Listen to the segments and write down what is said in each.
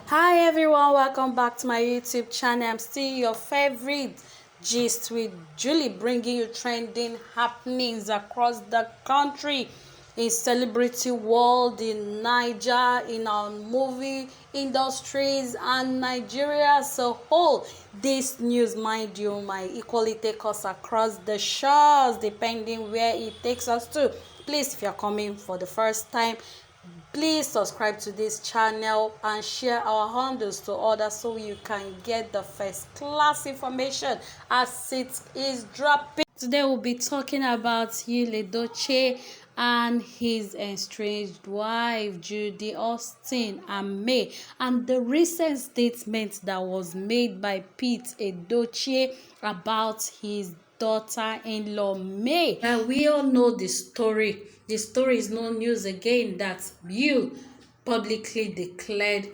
Hi everyone, welcome back to my YouTube channel. I'm still your favorite gist with Julie, bringing you trending happenings across the country, in celebrity world, in Niger, in our movie industries, and Nigeria as a whole. This news, mind you, might equally take us across the shores depending where it takes us to. Please, if you're coming for the first time, please subscribe to this channel and share our handles to others so you can get the first class information as it is dropping. Today we'll be talking about Edochie and his estranged wife Judy Austin and May, and the recent statement that was made by Pete Edochie about his daughter-in-law May. And we all know the story. The story is no news again that you publicly declared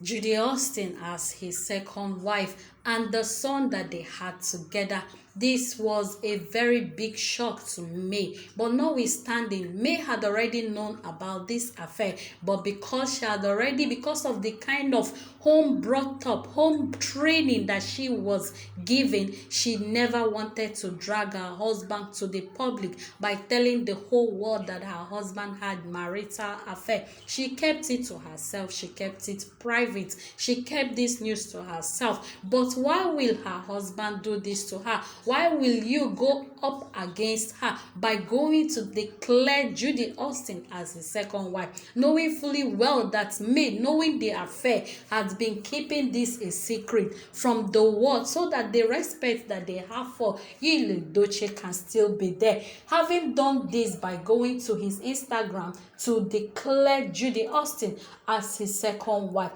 Judy Austin as his second wife and the son that they had together. This was a very big shock to May, but notwithstanding, May had already known about this affair, but because of the kind of home brought up, home training that she was given, she never wanted to drag her husband to the public by telling the whole world that her husband had marital affair. She kept it to herself. She kept it private. She kept this news to herself. But why will her husband do this to her? Why will you go up against her by going to declare Judy Austin as his second wife, knowing fully well that May, knowing the affair, had been keeping this a secret from the world so that the respect that they have for Edochie can still be there? Having done this by going to his Instagram to declare Judy Austin as his second wife,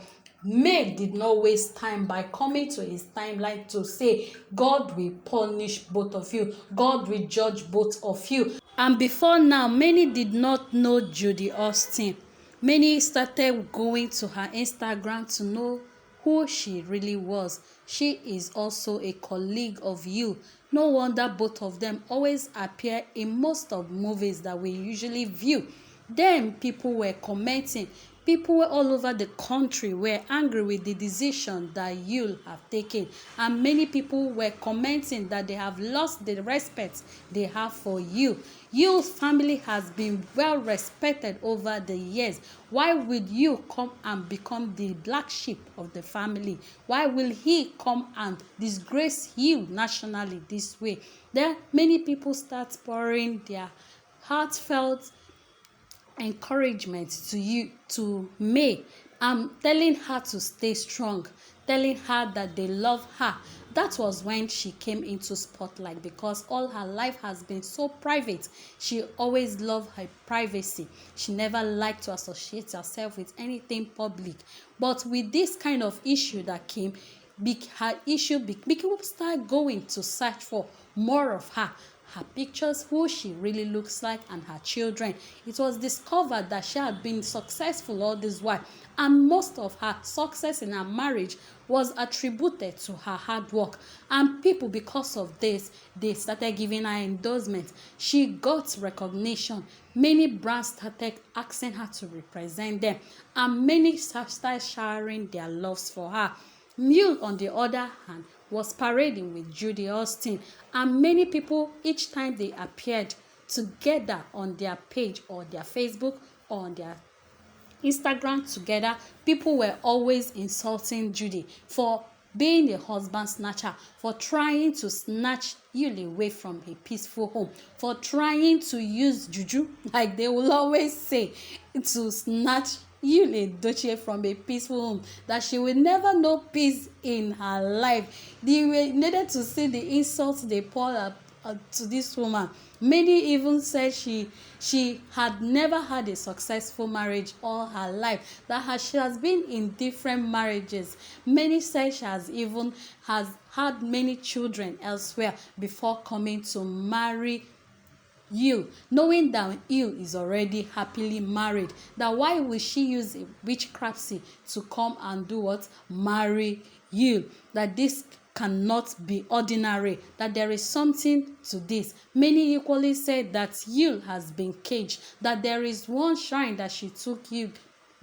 May did not waste time by coming to his timeline to say, God will punish both of you. God will judge both of you. And before now, many did not know Judy Austin. Many started going to her Instagram to know who she really was. She is also a colleague of you. No wonder both of them always appear in most of movies that we usually view. Then people were commenting. People all over the country were angry with the decision that you have taken, and many people were commenting that they have lost the respect they have for you. Yu's family has been well respected over the years. Why will you come and become the black sheep of the family? Why will he come and disgrace you nationally this way? Then many people start pouring their heartfelt encouragement to May, telling her to stay strong, telling her that they love her. That was when she came into spotlight, because all her life has been so private. She always loved her privacy. She never liked to associate herself with anything public. But with this kind of issue that came, people start going to search for more of her pictures, who she really looks like, and her children. It was discovered that she had been successful all this while, and most of her success in her marriage was attributed to her hard work. And people, because of this, they started giving her endorsement. She got recognition. Many brands started asking her to represent them, and many started sharing their loves for her. Mule, on the other hand, was parading with Judy Austin, and many people, each time they appeared together on their page or their Facebook or on their Instagram together, people were always insulting Judy for being a husband snatcher, for trying to snatch you away from a peaceful home, for trying to use juju, like they will always say, to snatch Edochie from a peaceful home, that she will never know peace in her life. They needed to see the insults they poured to this woman. Many even said she had never had a successful marriage all her life, that she has been in different marriages. Many said she has had many children elsewhere before coming to marry you, knowing that you is already happily married. That why will she use a witchcrafty to come and do what? Marry you. That this cannot be ordinary, that there is something to this. Many equally said that you has been caged, that there is one shrine that she took you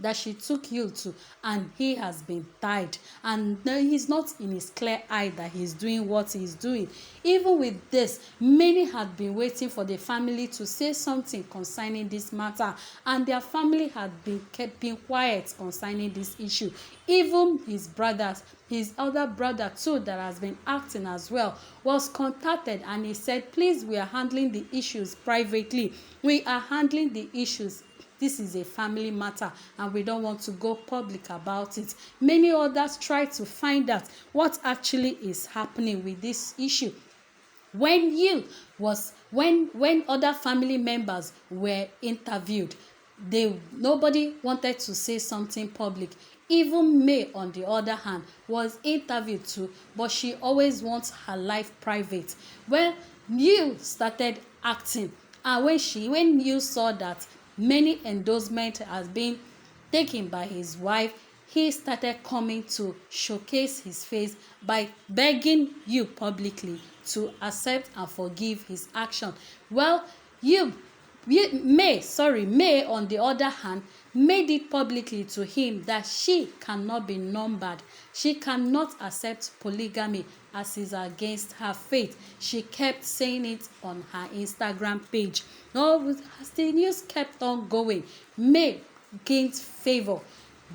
that she took you to, and he has been tied, and he's not in his clear eye that he's doing what he's doing. Even with this, many had been waiting for the family to say something concerning this matter, and their family had been keeping quiet concerning this issue. Even his brothers, his elder brother too, that has been acting as well, was contacted, and he said, please, we are handling the issues privately. We are handling the issues. This is a family matter, and we don't want to go public about it. Many others try to find out what actually is happening with this issue. When other family members were interviewed, nobody wanted to say something public. Even May, on the other hand, was interviewed too, but she always wants her life private. Well, Neil started acting, and when Neil saw that many endorsement has been taken by his wife, he started coming to showcase his face by begging you publicly to accept and forgive his action. Well, May, on the other hand, made it publicly to him that she cannot be numbered. She cannot accept polygamy as is against her faith. She kept saying it on her Instagram page. As the news kept on going, May gained favor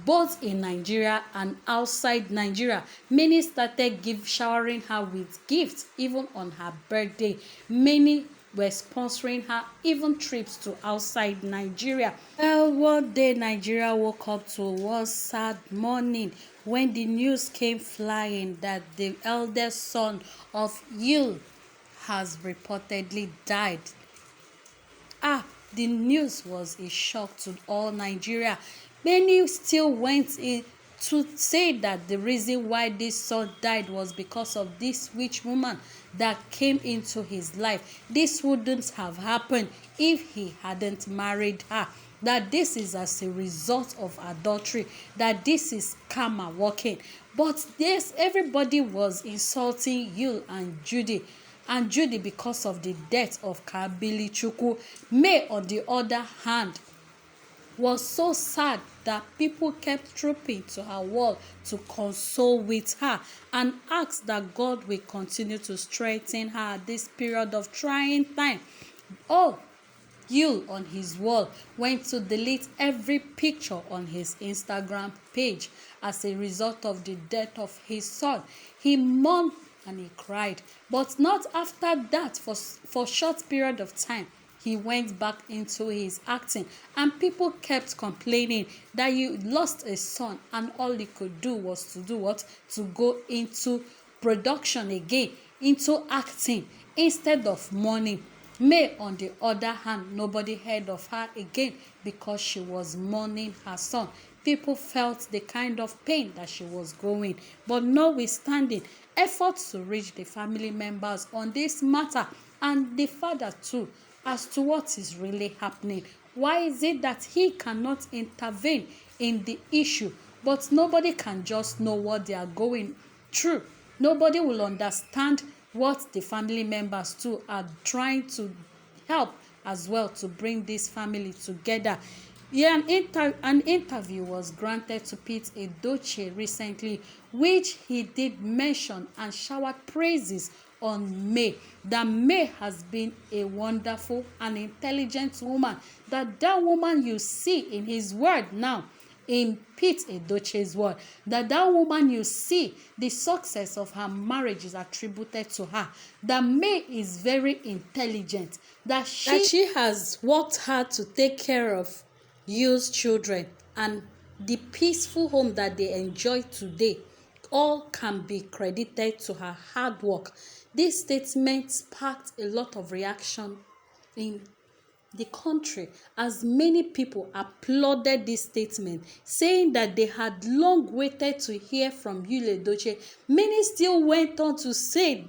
both in Nigeria and outside Nigeria. Many started showering her with gifts even on her birthday. Many were sponsoring her even trips to outside Nigeria. Well, one day Nigeria woke up to one sad morning when the news came flying that the eldest son of Yul has reportedly died. The news was a shock to all Nigeria. Many still went in to say that the reason why this son died was because of this witch woman that came into his life. This wouldn't have happened if he hadn't married her. That this is as a result of adultery, that this is karma working. But everybody was insulting Yul and Judy because of the death of Kabili Chukwu. May, on the other hand, was so sad that people kept trooping to her wall to console with her and ask that God will continue to strengthen her at this period of trying time. Yul, on his wall, went to delete every picture on his Instagram page as a result of the death of his son. He mourned and he cried, but not after that. For a short period of time, he went back into his acting, and people kept complaining that you lost a son and all he could do was to do what? To go into production again, into acting instead of mourning. May, on the other hand, nobody heard of her again because she was mourning her son. People felt the kind of pain that she was going, but notwithstanding, efforts to reach the family members on this matter and the father too, as to what is really happening. Why is it that he cannot intervene in the issue, but nobody can just know what they are going through? Nobody will understand what the family members too are trying to help as well to bring this family together. An interview was granted to Pete Edochie recently, which he did mention and showered praises on May, that May has been a wonderful and intelligent woman, that woman you see in his word now, in Pete Edochie's word, that woman you see, the success of her marriage is attributed to her, that May is very intelligent, that she has worked hard to take care of Yu's children, and the peaceful home that they enjoy today all can be credited to her hard work. This statement sparked a lot of reaction in the country, as many people applauded this statement, saying that they had long waited to hear from Yul Edochie. Many still went on to say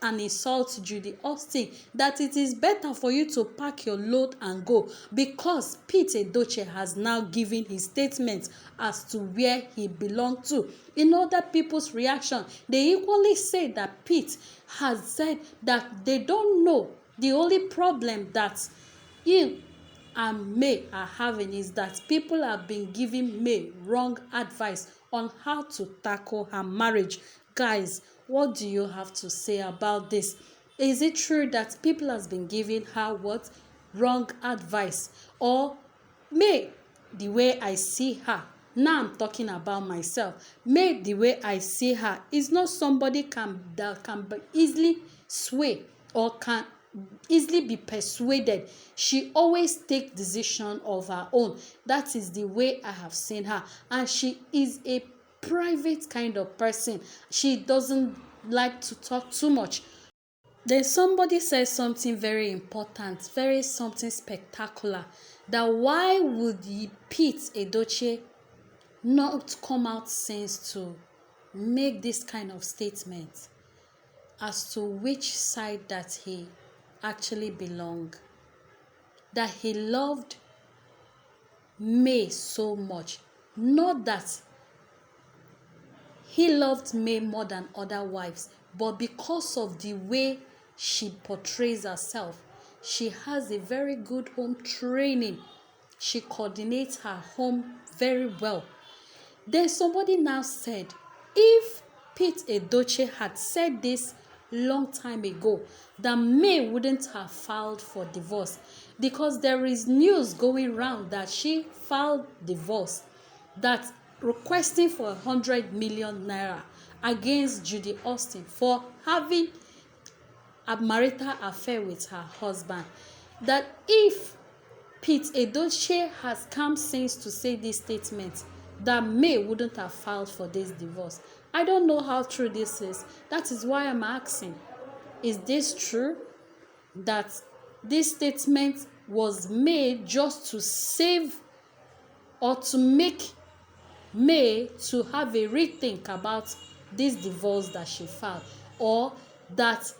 and insult Judy Austin that it is better for you to pack your load and go, because Pete Edochie has now given his statement as to where he belonged to. In other people's reaction, they equally say that Pete has said that they don't know. The only problem that and May are having is that people have been giving May wrong advice on how to tackle her marriage. Guys, what do you have to say about this? Is it true that people has been giving her what? Wrong advice? Or May, the way I see her, now I'm talking about myself, May, the way I see her, is not somebody that can be easily sway or can easily be persuaded. She always take decision of her own. That is the way I have seen her, and she is a private kind of person. She doesn't like to talk too much. Then somebody says something very important, very something spectacular, that why would Pete Edochie not come out since to make this kind of statement as to which side that he actually belonged, that he loved May so much. Not that he loved May more than other wives, but because of the way she portrays herself. She has a very good home training. She coordinates her home very well. Then somebody now said, if Pete Edochie had said this long time ago, that May wouldn't have filed for divorce, because there is news going around that she filed divorce, that requesting for 100 million naira against Judy Austin for having a marital affair with her husband. That if Pete Edochie has come since to say this statement, that May wouldn't have filed for this divorce. I don't know how true this is. That is why I'm asking, is this true? That this statement was made just to save or to make May to have a rethink about this divorce that she filed, or that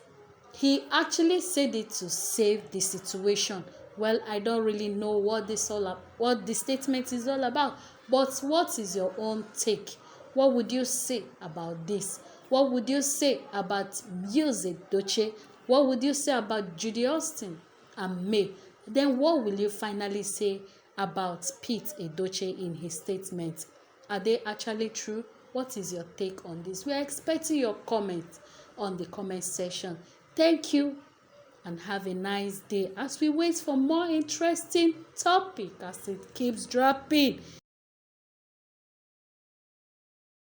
he actually said it to save the situation? Well, I don't really know what the statement is all about, but what is your own take? What would you say about this? What would you say about music, Edochie? What would you say about Judy Austin and May? Then what will you finally say about Pete Edochie in his statement? Are they actually true? What is your take on this? We are expecting your comments on the comment section. Thank you and have a nice day as we wait for more interesting topic as it keeps dropping.